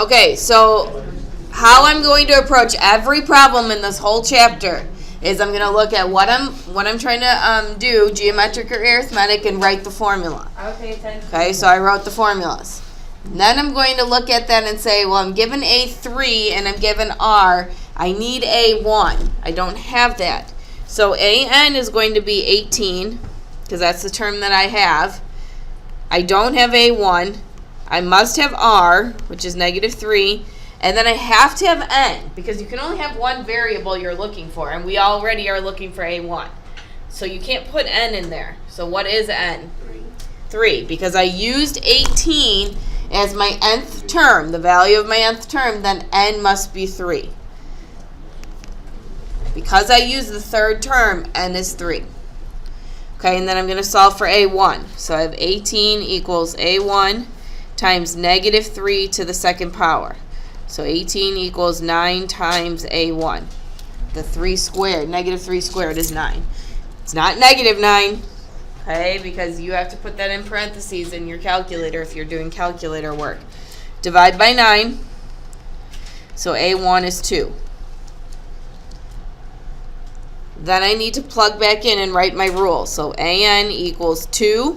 Okay, so how I'm going to approach every problem in this whole chapter is I'm going to look at what I'm trying to do, geometric or arithmetic, and write the formula. Okay, so I wrote the formulas. And then I'm going to look at that and say, well, I'm given A3 and I'm given R. I need A1. I don't have that. So AN is going to be 18, because that's the term that I have. I don't have A1. I must have R, which is -3. And then I have to have N, because you can only have one variable you're looking for, and we already are looking for A1. So you can't put N in there. So what is N? 3, because I used 18 as my nth term, the value of my nth term, then N must be 3. Because I use the third term, N is 3. Okay, and then I'm going to solve for A1. So I have 18 equals A1 times -3 to the second power. So 18 equals 9 times A1. The 3 squared, -3 squared is 9. It's not -9, okay, because you have to put that in parentheses in your calculator if you're doing calculator work. Divide by 9, so A1 is 2. Then I need to plug back in and write my rule. So AN equals 2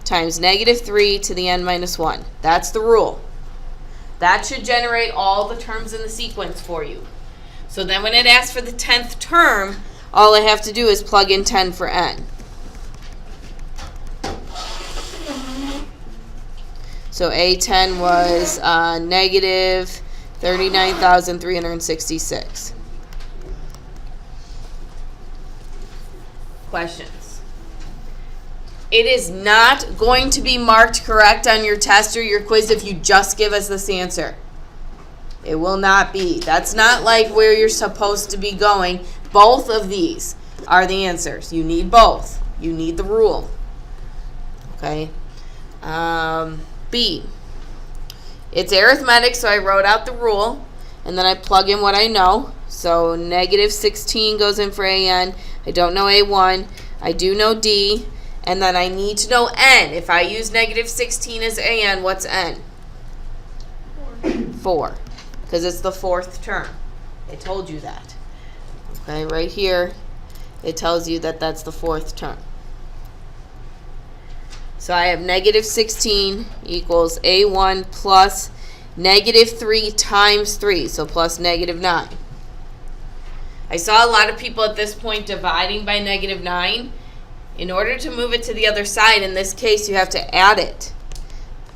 times -3 to the n minus 1. That's the rule. That should generate all the terms in the sequence for you. So then when it asks for the 10th term, all I have to do is plug in 10 for n. So A10 was negative 39,366. Questions? It is not going to be marked correct on your test or your quiz if you just give us this answer. It will not be. That's not like where you're supposed to be going. Both of these are the answers. You need both. You need the rule. Okay. B. It's arithmetic, so I wrote out the rule, and then I plug in what I know. So -16 goes in for AN. I don't know A1. I do know D. And then I need to know N. If I use -16 as AN, what's N? 4. Because it's the 4th term. It told you that. Okay, right here, it tells you that that's the 4th term. So I have -16 equals A1 plus -3 times 3, so plus -9. I saw a lot of people at this point dividing by -9. In order to move it to the other side, in this case, you have to add it.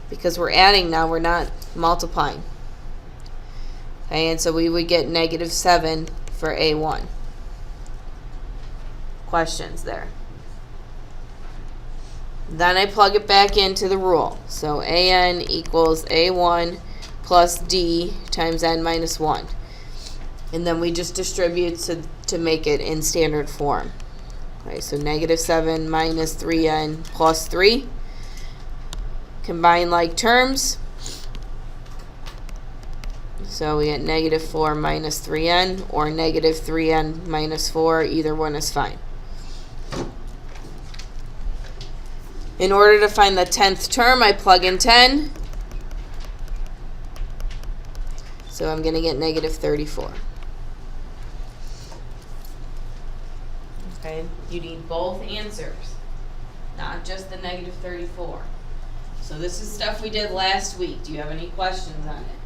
Because we're adding now, we're not multiplying. Okay, and so we would get -7 for A1. Questions there? Then I plug it back into the rule. So AN equals A1 plus D times n minus 1. And then we just distribute to make it in standard form. Okay, so -7 minus 3n plus 3. Combine like terms. So we get -4 minus 3n or -3n minus 4. Either one is fine. In order to find the 10th term, I plug in 10. So I'm going to get -34. Okay, you need both answers, not just the -34. So this is stuff we did last week. Do you have any questions on it?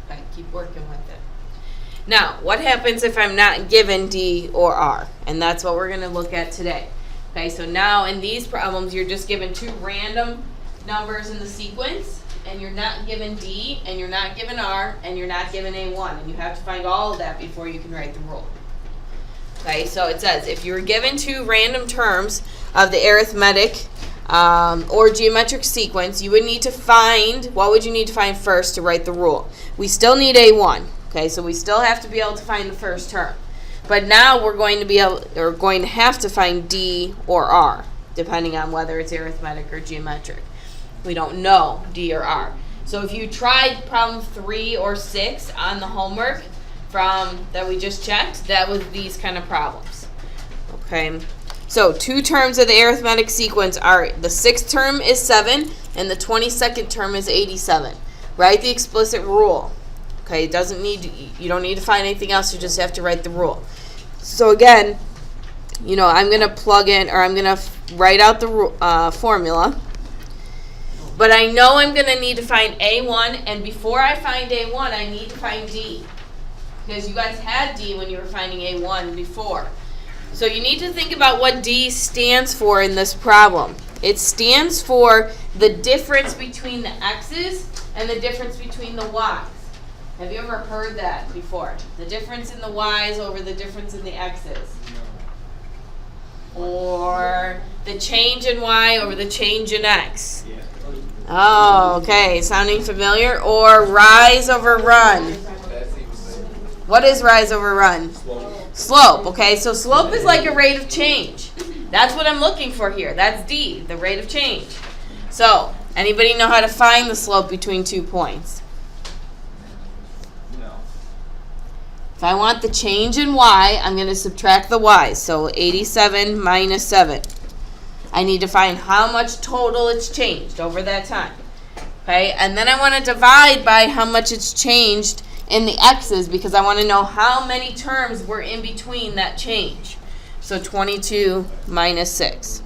Okay, keep working with it. Now, what happens if I'm not given D or R? And that's what we're going to look at today. Okay, so now in these problems, you're just given 2 random numbers in the sequence, and you're not given D, and you're not given R, and you're not given A1. And you have to find all of that before you can write the rule. Okay, so it says if you were given 2 random terms of the arithmetic or geometric sequence, you would need to find, what would you need to find first to write the rule? We still need A1. Okay, so we still have to be able to find the first term. But now we're going to have to find D or R, depending on whether it's arithmetic or geometric. We don't know D or R. So if you tried problem 3 or 6 on the homework that we just checked, that was these kind of problems. Okay, So 2 terms of the arithmetic sequence are the 6th term is 7 and the 22nd term is 87. Write the explicit rule. Okay, you don't need to find anything else, you just have to write the rule. So again, I'm going to plug in, or I'm going to write out the formula. But I know I'm going to need to find A1, and before I find A1, I need to find D. Because you guys had D when you were finding A1 before. So you need to think about what D stands for in this problem. It stands for the difference between the X's and the difference between the Y's. Have you ever heard that before? The difference in the Y's over the difference in the X's. Or the change in Y over the change in X. Oh, okay. Sounding familiar? Or rise over run. What is rise over run? Slope. Okay, so slope is like a rate of change. That's what I'm looking for here. That's D, the rate of change. So, anybody know how to find the slope between 2 points? No. If I want the change in Y, I'm going to subtract the Y's. So 87 minus 7. I need to find how much total it's changed over that time. Okay, and then I want to divide by how much it's changed in the X's because I want to know how many terms were in between that change. So 22 minus 6.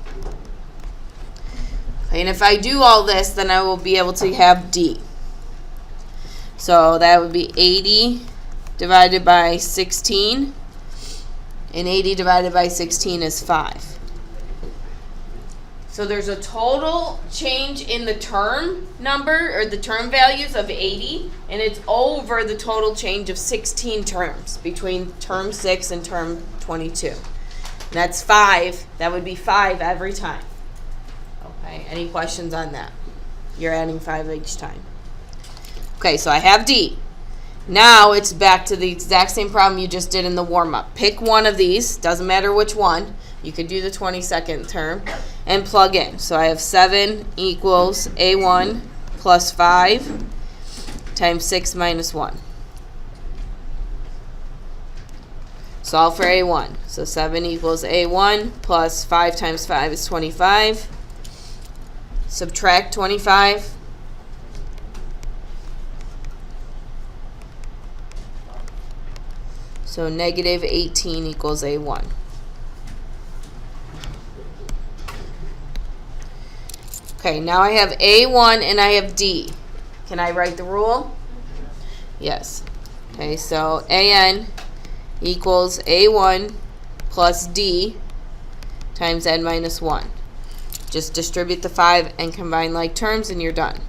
Okay, and if I do all this, then I will be able to have D. So that would be 80 divided by 16. And 80 divided by 16 is 5. So there's a total change in the term number, or the term values of 80, and it's over the total change of 16 terms between term 6 and term 22. And that's 5. That would be 5 every time. Okay, any questions on that? You're adding 5 each time. Okay, so I have D. Now it's back to the exact same problem you just did in the warm-up. Pick one of these, doesn't matter which one. You could do the 22nd term and plug in. So I have 7 equals A1 plus 5 times 6 minus 1. Solve for A1. So 7 equals A1 plus 5 times 5 is 25. Subtract 25. So negative 18 equals A1. Okay, now I have A1 and I have D. Can I write the rule? Yes. Okay, so AN equals A1 plus D times N minus 1. Just distribute the 5 and combine like terms and you're done.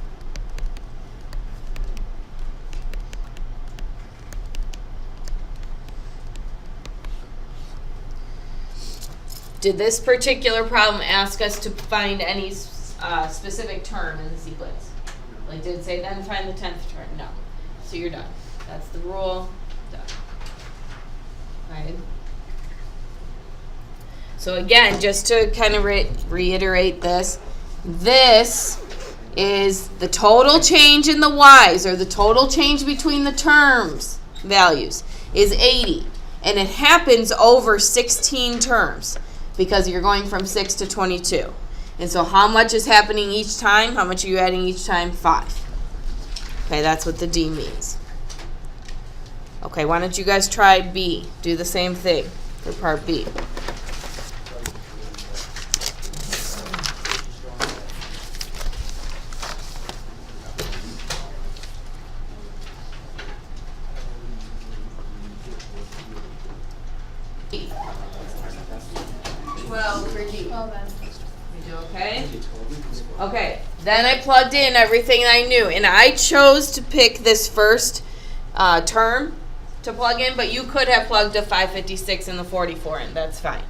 Did this particular problem ask us to find any specific term in the sequence? Like, did it say then find the 10th term? No. So you're done. That's the rule. Done. Right. So again, just to kind of reiterate this is the total change in the Y's, or the total change between the terms values, is 80. And it happens over 16 terms because you're going from 6 to 22. And so how much is happening each time? How much are you adding each time? 5. Okay, that's what the D means. Okay, why don't you guys try B? Do the same thing for part B. Okay, then I plugged in everything I knew, and I chose to pick this first term to plug in, but you could have plugged a 556 and the 44 in. That's fine.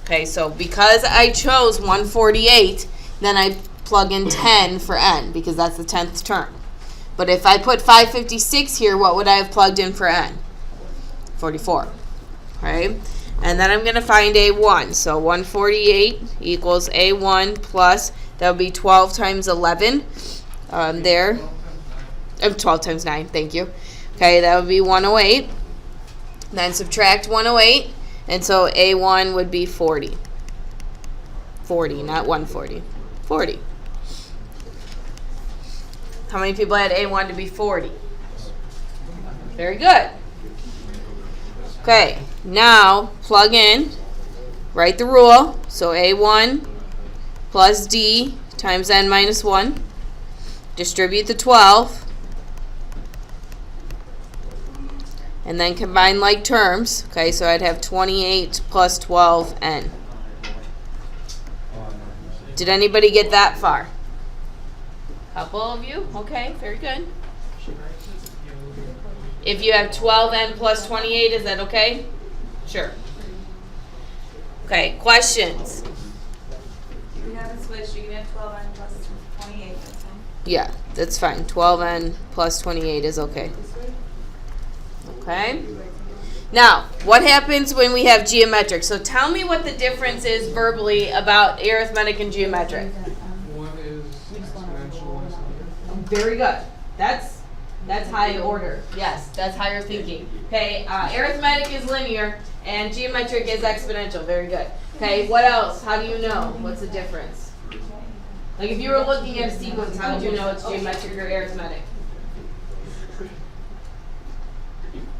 Okay, so because I chose 148, then I plug in 10 for N, because that's the 10th term. But if I put 556 here, what would I have plugged in for N? 44. Right? And then I'm going to find A1. So 148 equals A1 plus, that would be 12 times 11 there. 12 times 9, thank you. Okay, that would be 108. Then subtract 108, and so A1 would be 40. 40, not 140. 40. How many people had A1 to be 40? Very good. Okay, now plug in, write the rule. So A1 plus D times n minus 1. Distribute the 12. And then combine like terms. Okay, so I'd have 28 plus 12n. Did anybody get that far? Couple of you? Okay, very good. If you have 12n plus 28, is that okay? Sure. Okay, questions? We haven't switched. You can have 12n plus 28. That's fine. Yeah, that's fine. 12n plus 28 is okay. Okay. Now, what happens when we have geometric? So tell me what the difference is verbally about arithmetic and geometric. One is exponential, one is linear. Very good. That's high order. Yes, that's higher thinking. Okay, arithmetic is linear and geometric is exponential. Very good. Okay, what else? How do you know? What's the difference? Like if you were looking at a sequence, how would you know it's geometric or arithmetic?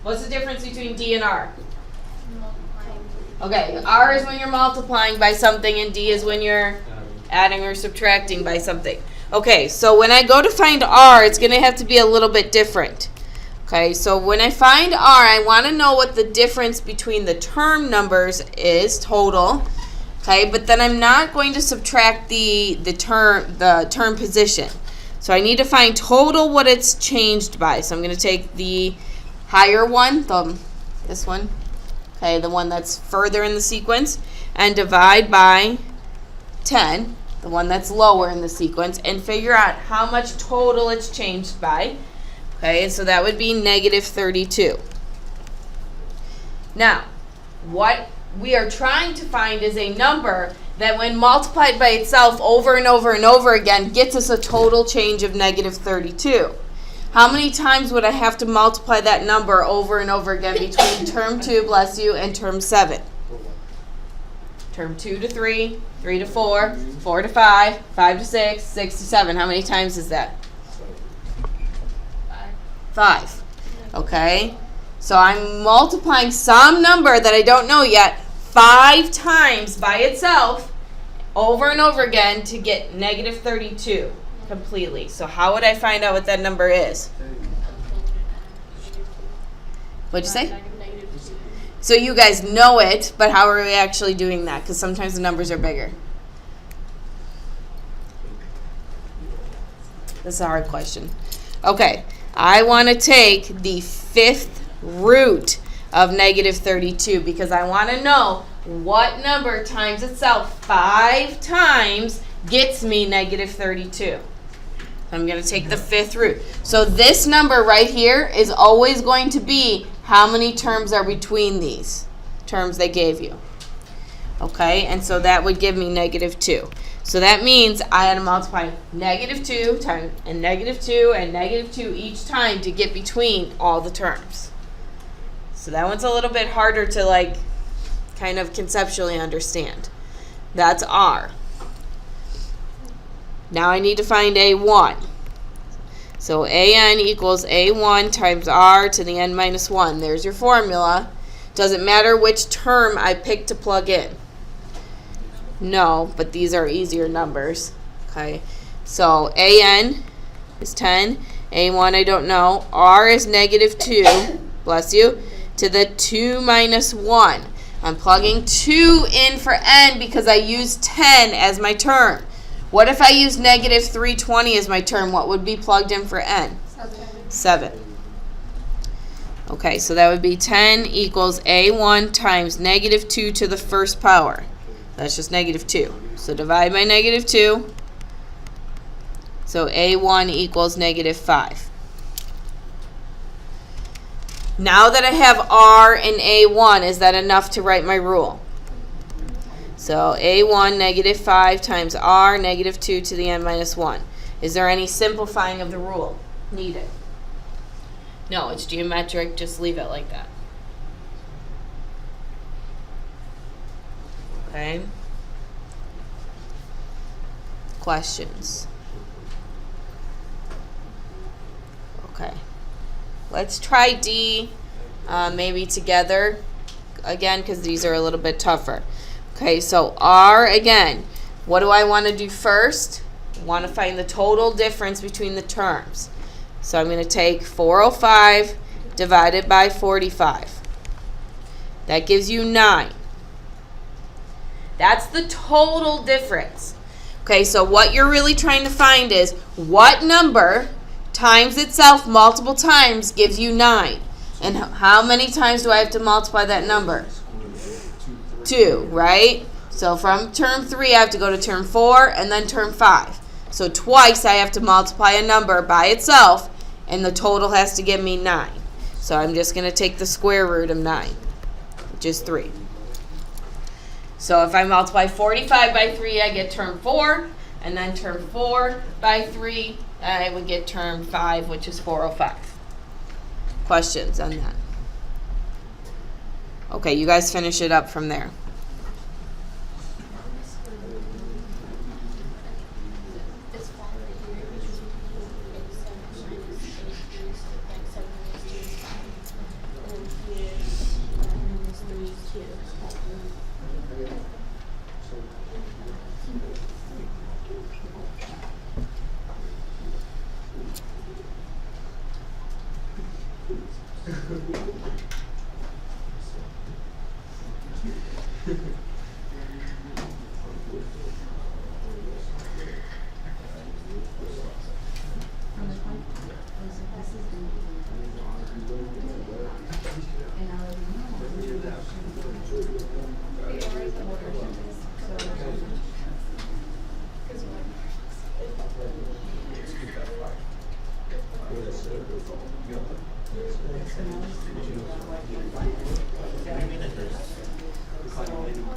What's the difference between D and R? Okay, R is when you're multiplying by something and D is when you're adding or subtracting by something. Okay, so when I go to find R, it's going to have to be a little bit different. Okay, so when I find R, I want to know what the difference between the term numbers is, total. Okay, but then I'm not going to subtract the term position. So I need to find total what it's changed by. So I'm going to take the higher one, this one, okay, the one that's further in the sequence, and divide by 10, the one that's lower in the sequence, and figure out how much total it's changed by. Okay, so that would be negative 32. Now, what we are trying to find is a number that when multiplied by itself over and over and over again gets us a total change of negative 32. How many times would I have to multiply that number over and over again between term 2, bless you, and term 7? Term 2 to 3, 3 to 4, 4 to 5, 5 to 6, 6 to 7. How many times is that? 5. Okay. So I'm multiplying some number that I don't know yet 5 times by itself over and over again to get negative 32. Completely. So how would I find out what that number is? What'd you say? So you guys know it, but how are we actually doing that? Because sometimes the numbers are bigger. This is a hard question. Okay, I want to take the 5th root of negative 32 because I want to know what number times itself 5 times gets me negative 32. I'm going to take the 5th root. So this number right here is always going to be how many terms are between these terms they gave you. Okay, and so that would give me negative 2. So that means I had to multiply negative 2 times and negative 2 and negative 2 each time to get between all the terms. So that one's a little bit harder to kind of conceptually understand. That's R. Now I need to find A1. So AN equals A1 times R to the n minus 1. There's your formula. Doesn't matter which term I pick to plug in. No, but these are easier numbers. Okay, so AN is 10. A1 I don't know. R is negative 2, bless you, to the 2 minus 1. I'm plugging 2 in for n because I used 10 as my term. What if I use negative 320 as my term? What would be plugged in for n? 7. Okay, so that would be 10 equals A1 times negative 2 to the first power. That's just negative 2. So divide by negative 2. So A1 equals negative 5. Now that I have R and A1, is that enough to write my rule? So A1 negative 5 times R negative 2 to the n minus 1. Is there any simplifying of the rule needed? No, it's geometric. Just leave it like that. Okay. Questions? Okay. Let's try D maybe together again because these are a little bit tougher. Okay, so R again. What do I want to do first? I want to find the total difference between the terms. So I'm going to take 405 divided by 45. That gives you 9. That's the total difference. Okay, so what you're really trying to find is what number times itself multiple times gives you 9. And how many times do I have to multiply that number? 2, right? So from term 3, I have to go to term 4 and then term 5. So twice I have to multiply a number by itself, and the total has to give me 9. So I'm just going to take the square root of 9, which is 3. So if I multiply 45 by 3, I get term 4, and then term 4 by 3, I would get term 5, which is 405. Questions on that? Okay, you guys finish it up from there.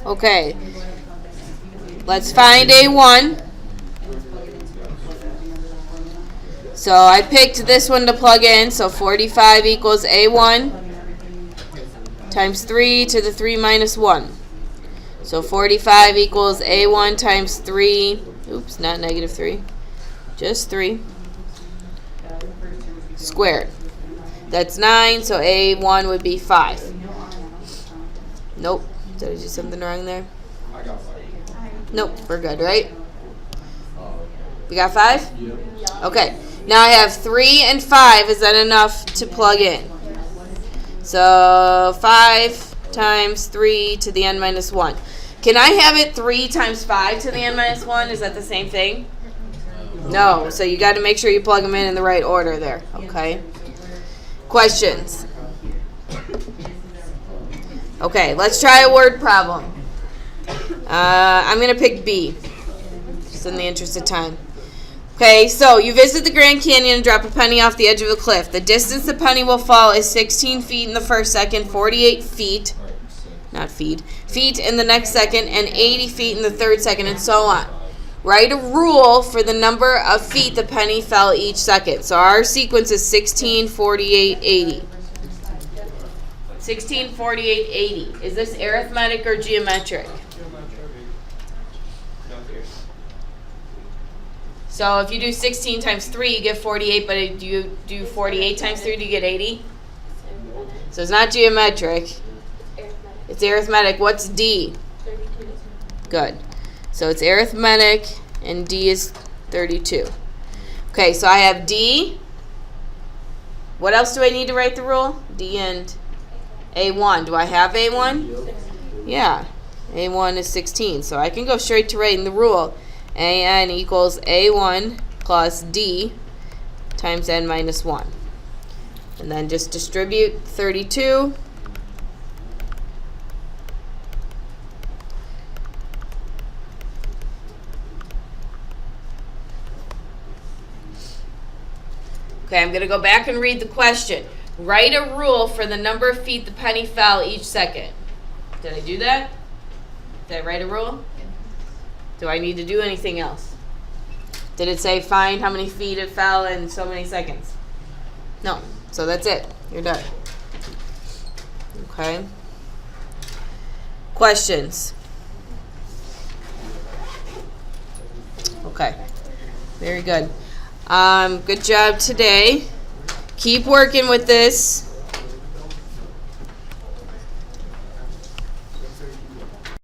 Okay, let's find A1. So I picked this one to plug in, so 45 equals A1 times 3 to the 3 minus 1. So 45 equals A1 times 3, oops, not negative 3, just 3, squared. That's 9, so A1 would be 5. Nope. Did I do something wrong there? Nope, we're good, right? We got 5? Yep. Okay, now I have 3 and 5. Is that enough to plug in? So 5 times 3 to the n minus 1. Can I have it 3 times 5 to the n minus 1? Is that the same thing? No, so you got to make sure you plug them in the right order there, okay? Questions? Okay, let's try a word problem. I'm going to pick B, just in the interest of time. Okay, so you visit the Grand Canyon and drop a penny off the edge of a cliff. The distance the penny will fall is 16 feet in the first second, 48 feet, not feet in the next second, and 80 feet in the third second, and so on. Write a rule for the number of feet the penny fell each second. So our sequence is 16, 48, 80. 16, 48, 80. Is this arithmetic or geometric? So if you do 16 times 3, you get 48, but if you do 48 times 3, do you get 80? So it's not geometric. It's arithmetic. What's D? 32. Good. So it's arithmetic, and D is 32. Okay, so I have D. What else do I need to write the rule? D and A1. Do I have A1? Yeah. A1 is 16. So I can go straight to writing the rule. AN equals A1 plus D times n minus 1. And then just distribute 32. Okay, I'm going to go back and read the question. Write a rule for the number of feet the penny fell each second. Did I do that? Did I write a rule? Do I need to do anything else? Did it say find how many feet it fell in so many seconds? No. So that's it. You're done. Okay. Questions? Okay. Very good. Good job today. Keep working with this.